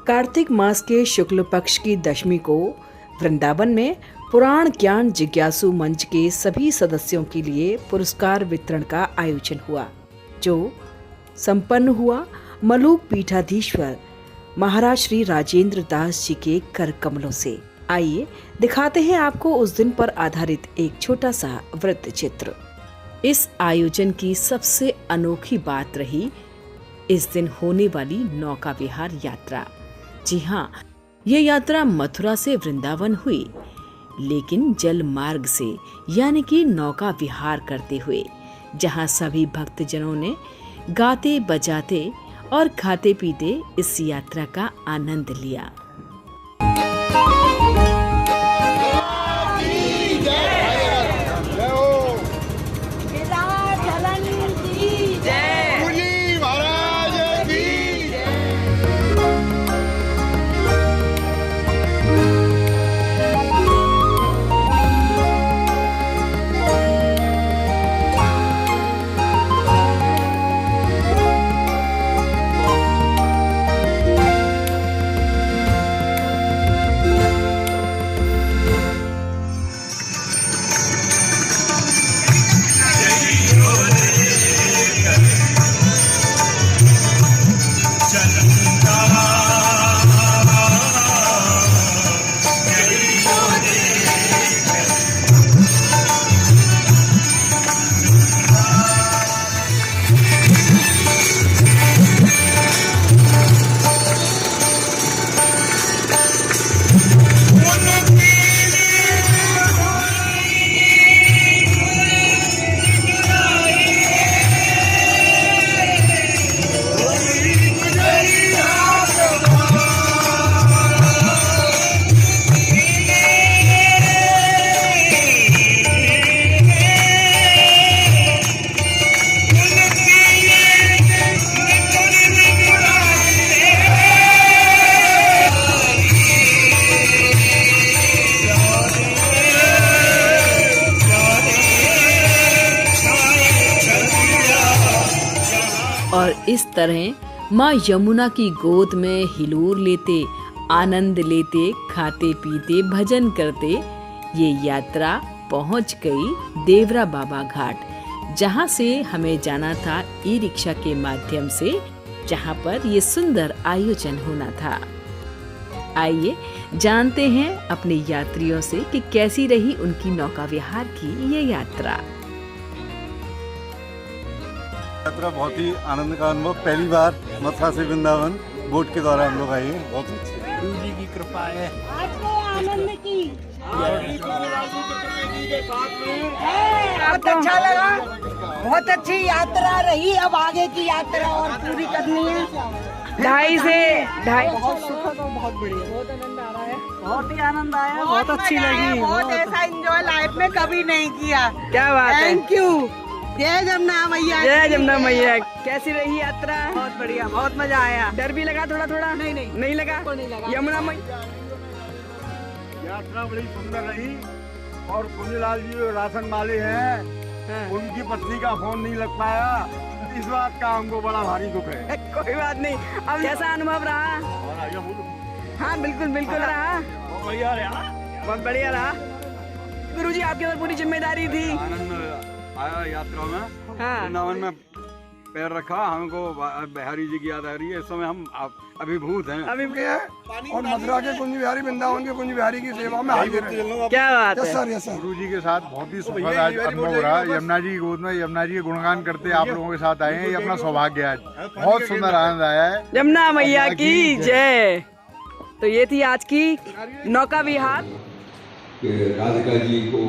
कार्तिक मास के शुक्ल पक्ष की दशमी को वृंदावन में पुराण ज्ञान जिज्ञासु मंच के सभी सदस्यों के लिए पुरस्कार वितरण का आयोजन हुआ, जो संपन्न हुआ मलूक पीठाधीश्वर महाराज श्री राजेंद्र दास जी के कर कमलों से। आइए दिखाते हैं आपको उस दिन पर आधारित एक छोटा सा वृत्त चित्र। इस आयोजन की सबसे अनोखी बात रही इस दिन होने वाली नौका विहार यात्रा। जी हाँ, ये यात्रा मथुरा से वृंदावन हुई, लेकिन जल मार्ग से यानी कि नौका विहार करते हुए, जहाँ सभी भक्तजनों ने गाते बजाते और खाते पीते इस यात्रा का आनंद लिया। और इस तरह माँ यमुना की गोद में हिलोर लेते, आनंद लेते, खाते पीते, भजन करते ये यात्रा पहुंच गई देवरा बाबा घाट, जहां से हमें जाना था ई रिक्शा के माध्यम से, जहां पर ये सुंदर आयोजन होना था। आइए जानते हैं अपने यात्रियों से कि कैसी रही उनकी नौका विहार की ये यात्रा। यात्रा बहुत ही आनंद का अनुभव। पहली बार मथुरा से वृंदावन बोट के द्वारा हम लोग आए हैं। बहुत अच्छी गुरु जी की कृपा है। आनंद की बहुत अच्छा लगा, बहुत अच्छी यात्रा रही। अब आगे की यात्रा और पूरी करनी है। 2.5 से 2.5 बहुत सुखद और बहुत बढ़िया, बहुत आनंद आ रहा है। बहुत ही आनंद आया, बहुत अच्छी मजा आया, लगी। बहुत ऐसा एंजॉय लाइफ में कभी नहीं किया। क्या बात है। Thank you. जय जमुना मैया। जय जमुना मैया। कैसी रही यात्रा। बहुत बढ़िया, बहुत मजा आया। डर भी लगा थोड़ा थोड़ा। नहीं लगा। यमुना मैया यात्रा बड़ी सुंदर रही। और कुंजलाल जी जो राशन वाले हैं, उनकी पत्नी का फोन नहीं लग पाया, इस बात का हमको बड़ा भारी दुख है। कोई बात नहीं। अब कैसा अनुभव रहा। हाँ बिल्कुल रहा। बहुत बढ़िया रहा। बहुत बढ़िया रहा। गुरुजी आपके ऊपर पूरी जिम्मेदारी थी। आनंद आया यात्रा में। हाँ। वृंदावन में पैर रखा, हमको बिहारी जी की याद आ रही है। इस समय हम अभिभूत हैं। और मथुरा के कुंज बिहारी, वृंदावन के कुंज बिहारी की सेवा में हाजिर हैं। क्या बात है। Sir, yes sir. गुरु जी के साथ बहुत ही सुखद आज अनुभव रहा। यमुना जी की गोद में यमुना जी के गुणगान करते आप लोगों के साथ आए हैं, ये अपना सौभाग्य है। आज बहुत सुंदर आनंद आया है। यमुना मैया की जय। तो ये थी आज की नौका विहार। राधिका जी को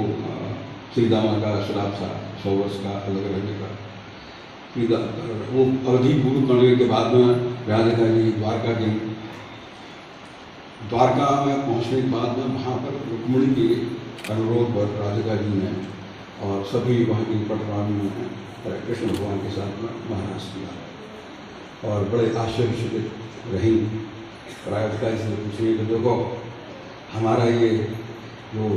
सीतामा का श्राप था 100 वर्ष का अलग रहने का। वो अवधि पूर्ण करने के बाद में राधिका जी द्वारका गई। द्वारका में पहुंचने के बाद में वहाँ पर रुक्मिणी के अनुरोध पर राधिका जी ने और सभी वहाँ की पटरानी ने कृष्ण भगवान के साथ में महाराज किया और बड़े आश्चर्यचकित रही। राधिका जी से पूछिए कि देखो हमारा ये जो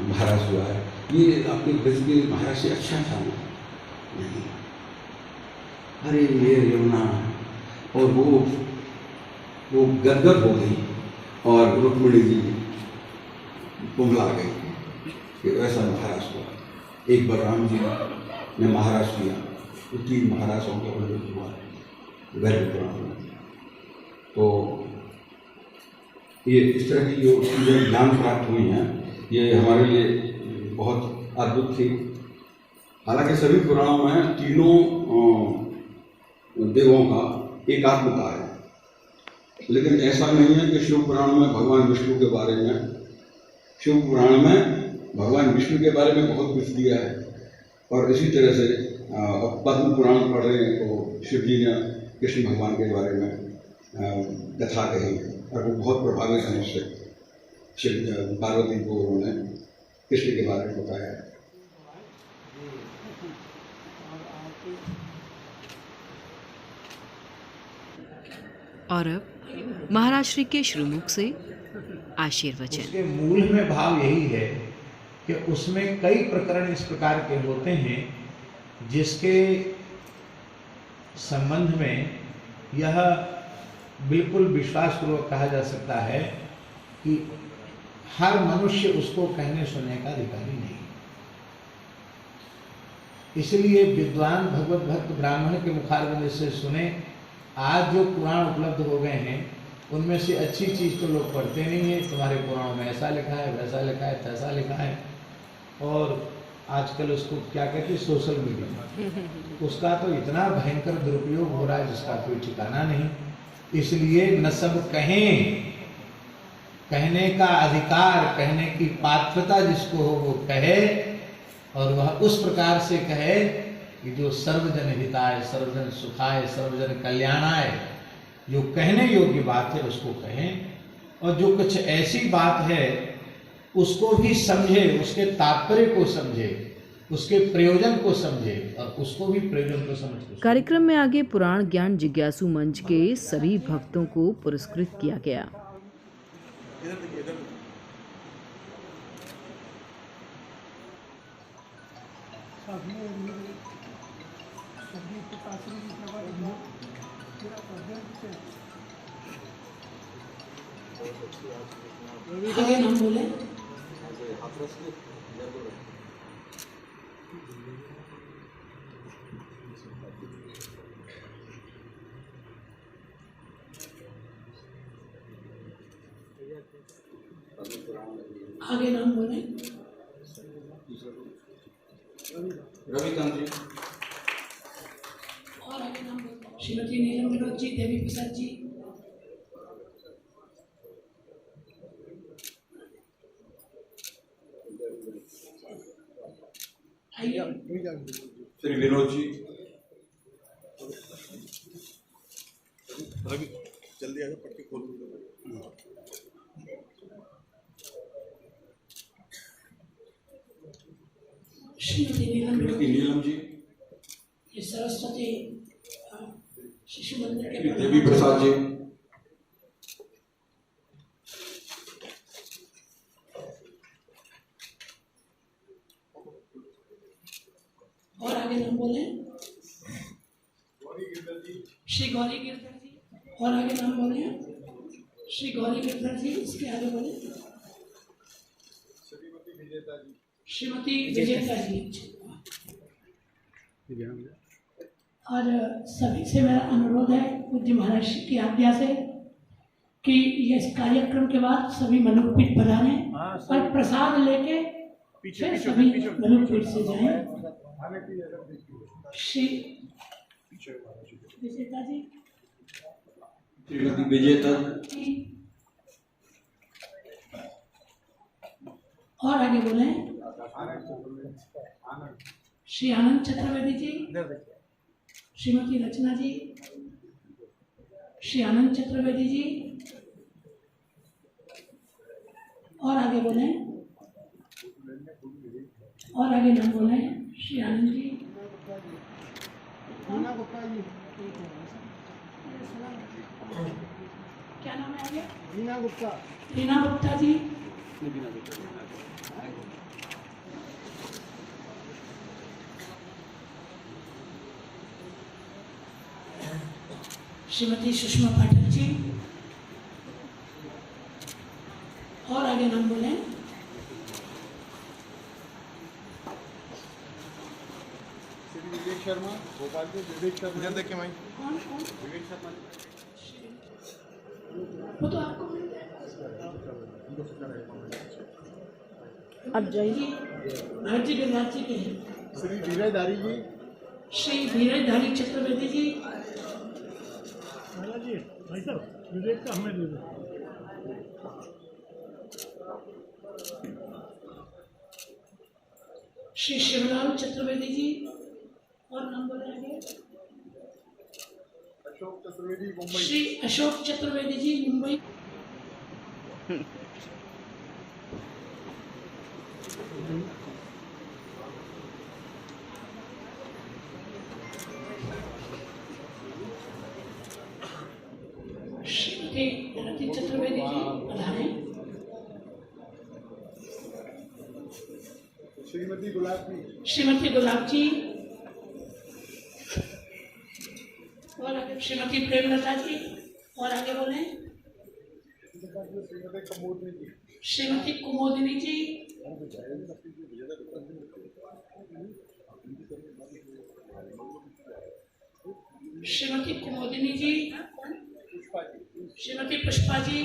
महाराज हुआ है, ये अपने ब्रज के महाराज से अच्छा था ना? नहीं। अरे ये यमुना और वो वो गदगद हो गई और रुक्मिणी जी कुंभला गई कि ऐसा महाराज हुआ। एक बार राम जी ने महाराज किया तो 3 महाराजों का उल्लेख हुआ वैद्य पुराण में। तो ये इस तरह की जो चीज़ें ज्ञान प्राप्त हुई हैं ये हमारे लिए बहुत अद्भुत थी। हालांकि सभी पुराणों में तीनों देवों का एकात्मता है, लेकिन ऐसा नहीं है कि शिव पुराण में भगवान विष्णु के बारे में, शिव पुराण में भगवान विष्णु के बारे में बहुत कुछ दिया है। और इसी तरह से पद्म पुराण पढ़ रहे हैं तो शिव जी ने कृष्ण भगवान के बारे में कथा कही और वो बहुत प्रभावित हैं उससे। शिव पार्वती को उन्होंने कृष्ण के बारे में बताया है। और अब महाराज श्री के श्रीमुख से आशीर्वचन। उसके मूल में भाव यही है कि उसमें कई प्रकरण इस प्रकार के होते हैं जिसके संबंध में यह बिल्कुल विश्वासपूर्वक कहा जा सकता है कि हर मनुष्य उसको कहने सुनने का अधिकारी नहीं। इसलिए विद्वान भगवत भक्त ब्राह्मण के मुखारबिंद से सुने। आज जो पुराण उपलब्ध हो गए हैं उनमें से अच्छी चीज़ तो लोग पढ़ते नहीं है। तुम्हारे पुराणों में ऐसा लिखा है, वैसा लिखा है, तैसा लिखा है। और आजकल उसको क्या कहते हैं, सोशल मीडिया, उसका तो इतना भयंकर दुरुपयोग हो रहा है जिसका कोई ठिकाना नहीं। इसलिए न सब कहें, कहने का अधिकार, कहने की पात्रता जिसको हो वो कहे, और वह उस प्रकार से कहे कि जो सर्वजन हिताय, सर्वजन सुखाय, सर्वजन कल्याणाय, जो कहने योग्य बात है उसको कहें। और जो कुछ ऐसी बात है उसको भी समझे, उसके तात्पर्य को समझे, उसके प्रयोजन को समझे और उसको भी प्रयोजन को समझे। कार्यक्रम में आगे पुराण ज्ञान जिज्ञासु मंच के सभी भक्तों को पुरस्कृत किया गया। आगे नाम बोले। आगे नाम बोले। रविकांत जी। और आगे नाम बोले। श्रीमती नीलम विनोद जी, देवी प्रसाद जी। श्री विनोद जी। रवि जल्दी आजा, पट्टी खोल दो। श्रीमती नीलम जी। ये सरस्वती शिशु मंदिर के देवी प्रसाद जी। और आगे नाम बोले। श्री गौरी गिरधर जी। और आगे नाम बोले। श्री गौरी गिरधर जी। इसके आगे बोले श्रीमती विजेता जी। और सभी से मेरा अनुरोध है पूज्य महाराज की आज्ञा से कि इस कार्यक्रम के बाद सभी मनुपीठ पधारें और प्रसाद लेके फिर सभी मनुपीठ से जाएं। श्री विजेता जी। श्रीमती विजेता। और आगे बोले श्री आनंद चतुर्वेदी जी। श्रीमती रचना जी। श्री आनंद चतुर्वेदी जी। और आगे बोले। और आगे नाम बोले श्री आनंद जी। क्या नाम है आगे? रीना गुप्ता। रीना गुप्ता जी। श्रीमती सुषमा पाठक जी। और आगे नाम बोले। विवेक शर्मा भोपाल के विवेक शर्मा देखे भाई कौन विवेक शर्मा वो तो आपको मिल जाएगा। अब जाइए। भारतीय गणराज्य के हैं श्री धीरजधारी जी श्री धीरजधारी चतुर्वेदी जी, जी भाई साहब विवेक का हमें दे दो। श्री शिवलाल चतुर्वेदी जी और नाम बोले आगे। अशोक चतुर्वेदी मुंबई श्री अशोक चतुर्वेदी जी मुंबई। श्रीमती रति चतुर्वेदी जी पधारे। श्रीमती गुलाब जी श्रीमती गुलाब जी और आगे श्रीमती प्रेमलता जी और आगे बोले। श्रीमती कमोदनी जी श्रीमती कुमोदिनी जी, श्रीमती कुमोदिनी जी, श्रीमती पुष्पा जी,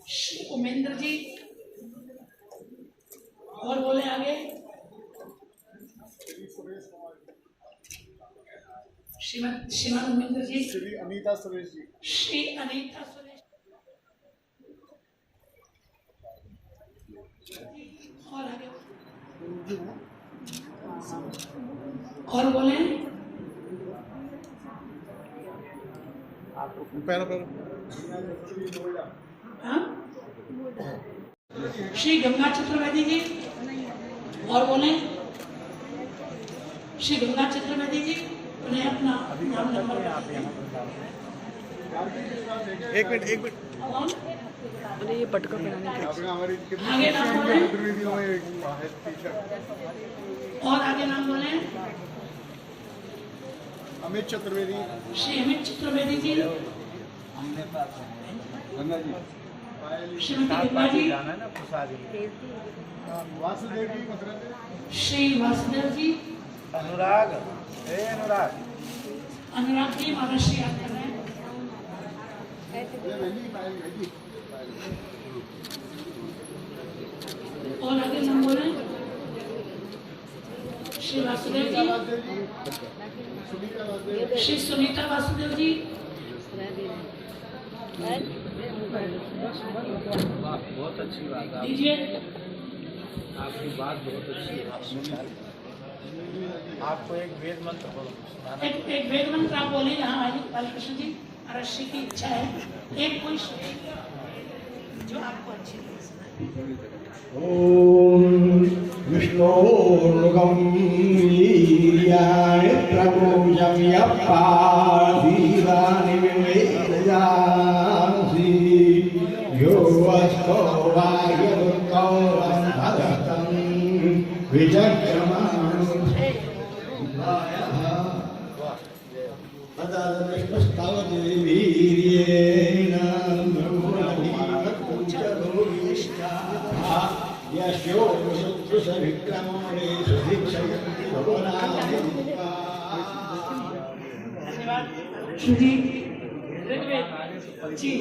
श्री उमेंद्र जी और बोले आगे। श्रीमान उमेंद्र जी, श्री अनीता सुरेश जी श्री अनीता सुरेश और आगे और बोले। हाँ? श्री गंगा चतुर्वेदी जी और बोले। श्री गंगा चतुर्वेदी जी उन्हें अपना नाम नंबर एक मिनट और अरे ये पटका पहनाने के आपने हमारी आगे नाम बोले चतुर्वेदियों में एक है टी-शर्ट और आगे नाम बोले। अमित चतुर्वेदी श्री अमित चतुर्वेदी जी, गंगा जी श्रीमती गंगा जी, वासुदेव जी मथुरा से श्री वासुदेव जी, अनुराग अनुराग जी महाराष्ट्र याद कर रहे हैं। और आगे नाम बोले। श्री वासुदेव जी, श्री सुनीता वासुदेव जी, बहुत अच्छी बात है, दीजिए। आपकी बात बहुत अच्छी है। आपको एक वेद मंत्र बोलो। एक वेद मंत्र आप बोले। यहाँ आइए बालकृष्ण जी, महाराष्ट्र की इच्छा है एक कोई जो आपको अच्छी लगे। ओम विष्णोर्मुखं वीर्याणि प्रभुजं यप्पाधीरानि विवेदयासि यो अस्तो वायुर्गौरं भगतं विचक्रमाणं तदविष्णुस्तावति वीर्येण यशो विक्रमो सुदीक्षयन्ति धन्यवाद। श्री ऋग्वेद जी